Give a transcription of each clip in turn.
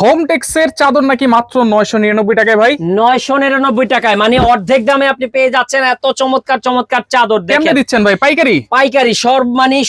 Home টেক্সের চাদর নাকি মাত্র 999 টাকায় ভাই। 999 টাকায়, মানে অর্ধেক দামে আপনি পেয়ে যাচ্ছেন এত চমৎকার চমৎকার চাদর। কেমনে দেখেন দিচ্ছেন ভাই? পাইকারি? পাইকারি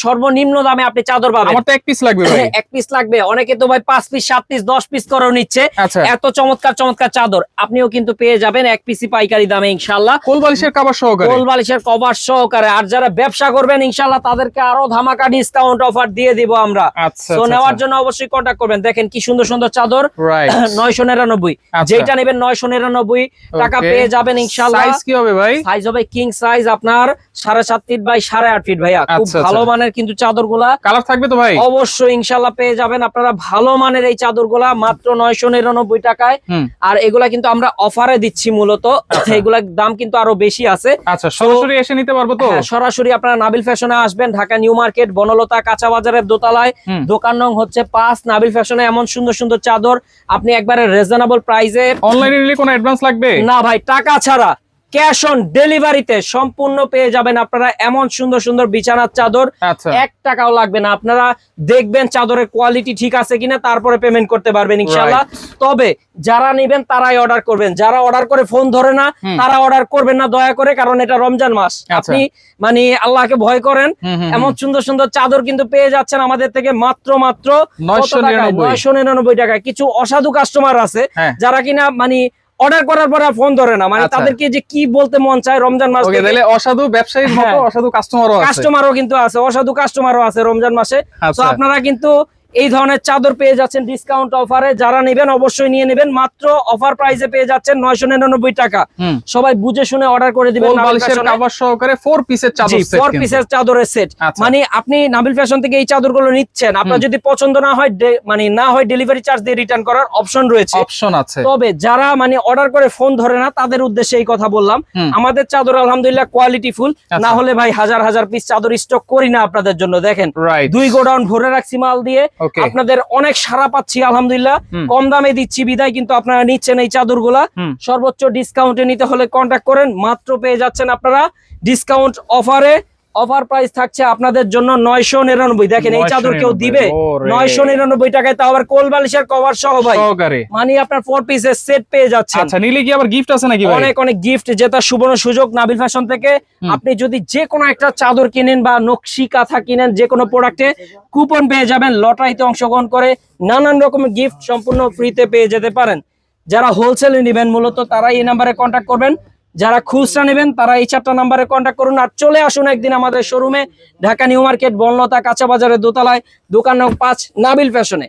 সর্বনিম্ন দামে আপনি চাদর পাবেন। আমার তো এক পিস লাগবে ভাই। এক পিস লাগবে, অনেকে তো ভাই 5 পিস 7 পিস 10 পিস করেও নিচ্ছে। আচ্ছা। এত চমৎকার চমৎকার চাদর আপনিও কিন্তু পেয়ে যাবেন এক পিসি পাইকারি দামে ইনশাআল্লাহ। কোল বালিশের কভার সহকারে। কোল বালিশের কভার সহকারে। আর যারা ব্যবসা করবেন ইনশাআল্লাহ তাদেরকে আরো ধামাকা ডিসকাউন্ট অফার দিয়ে দিব আমরা। আচ্ছা, তো আচ্ছা, নেওয়ার আচ্ছা। জন্য অবশ্যই কন্টাক্ট করবেন। দেখেন কি সুন্দর সুন্দর চাদর, রাইট। 999। আচ্ছা। যেটা নেবেন 999 টাকা ওকে। পেয়ে যাবেন ইনশাআল্লাহ। সাইজ কি হবে ভাই? সাইজ হবে কিং সাইজ, আপনার 7.5 ফিট বাই 8.5 ফিট ভাইয়া। খুব আচ্ছা, ভালো আচ্ছা। মানের কিন্তু চাদরগুলা। কালার থাকবে তো ভাই? অবশ্যই ইনশাআল্লাহ পেয়ে যাবেন আপনারা ভালো মানের এই চাদরগুলা মাত্র 999 টাকায়। হুম। আর এগুলা কিন্তু আমরা অফারে দিচ্ছি মূলত। এগুলার দাম কিন্তু আরো বেশি আছে। আচ্ছা, সরাসরি এসে নিতে পারবো তো? হ্যাঁ, সরাসরি আপনারা নাবিল ফ্যাশনে আসবেন, ঢাকা নিউ মার্কেট বনলতা কাঁচা বাজারের দোতলায়। হুম। দোকান নং হচ্ছে 5। নাবিল ফ্যাশনে এমন সুন্দর সুন্দর চাদর আপনি একবারে রিজনেবল প্রাইসে। অনলাইনে নিলে কোনো অ্যাডভান্স লাগবে? না ভাই, টাকা ছাড়া ক্যাশ অন ডেলিভারিতে সম্পূর্ণ পেয়ে যাবেন আপনারা এমন সুন্দর সুন্দর বিছানার চাদর। আচ্ছা। 1 টাকাও লাগবে না। আপনারা দেখবেন চাদরের কোয়ালিটি ঠিক আছে কিনা, তারপরে পেমেন্ট করতে পারবেন ইনশাআল্লাহ। তবে যারা নেবেন তারাই অর্ডার করবেন, যারা অর্ডার করে ফোন ধরে না তারা অর্ডার করবেন না দয়া করে, কারণ এটা রমজান মাস। আপনি মানে আল্লাহকে ভয় করেন। এমন সুন্দর সুন্দর চাদর কিন্তু পেয়ে যাচ্ছেন আমাদের থেকে মাত্র 999 টাকা। কিছু অসাধু কাস্টমার আছে যারা কিনা মানে অর্ডার করার পর ফোন ধরে না, মানে তাদেরকে যে কি বলতে মন চায় রমজান মাস। অসাধু ব্যবসায়ীর মতো অসাধু কাস্টমারও আছে, অসাধু কাস্টমারও আছে রমজান মাসে। তো আপনারা কিন্তু এই ধরনের চাদর পেয়ে যাচ্ছেন ডিসকাউন্ট অফারে। যারা নেবেন অবশ্যই নিয়ে নেবেন, মাত্র অফার প্রাইসে পেয়ে যাচ্ছেন 999 টাকা। সবাই বুঝে শুনে অর্ডার করে দিবেন। সহকারে 4 পিসের চাদর সেট। 4 পিসের চাদরের সেট। মানে আপনি নাবিল ফ্যাশন থেকে এই চাদরগুলো নিচ্ছেন, আপনার যদি পছন্দ না হয় মানে না হয় ডেলিভারি চার্জ দিয়ে রিটার্ন করার অপশন রয়েছে। অপশন আছে। তবে যারা মানে অর্ডার করে ফোন ধরে না তাদের উদ্দেশ্যে এই কথা বললাম। আমাদের চাদর আলহামদুলিল্লাহ কোয়ালিটি ফুল। না হলে ভাই হাজার হাজার পিস চাদর স্টক করি না আপনাদের জন্য। দেখেন 2 গোডাউন ভরে রাখছি মাল দিয়ে। আপনাদের অনেক সাড়া পাচ্ছি আলহামদুলিল্লাহ। কম দামে দিচ্ছি বিদায় কিন্তু আপনারা নিচ্ছেন এই চাদরগুলা। সর্বোচ্চ ডিসকাউন্টে নিতে হলে কন্টাক্ট করেন। মাত্র পেয়ে যাচ্ছেন আপনারা ডিসকাউন্ট অফারে। অফার প্রাইস থাকছে আপনাদের জন্য 999। দেখেন এই চাদর কেউ দিবে 999 টাকায়, তাও আবার কোল বালিশের কভার সহ ভাই। মানে আপনার 4 পিসের সেট পেয়ে যাচ্ছেন। আচ্ছা, নিলে কি আবার গিফট আছে নাকি ভাই? অনেক অনেক গিফট জেতার সুবর্ণ সুযোগ নাবিল ফ্যাশন থেকে। আপনি যদি যে কোনো একটা চাদর কিনেন বা নকশি কাঁথা কিনেন, যে কোনো প্রোডাক্টে কুপন পেয়ে যাবেন। লটারিতে অংশগ্রহণ করে নানান রকমের গিফট সম্পূর্ণ ফ্রিতে পেয়ে যেতে পারেন। যারা হোলসেলে নেবেন মূলত তারা এই নাম্বারে কন্ট্যাক্ট করবেন। যারা খুচরা নেবেন তারা এই 4টা নাম্বারে কন্ট্যাক্ট করুন। আর চলে আসুন একদিন আমাদের শোরুমে, ঢাকা নিউ মার্কেট বনলতা কাঁচা বাজারের দোতলায়, দোকান নং 5, নাবিল ফ্যাশনে।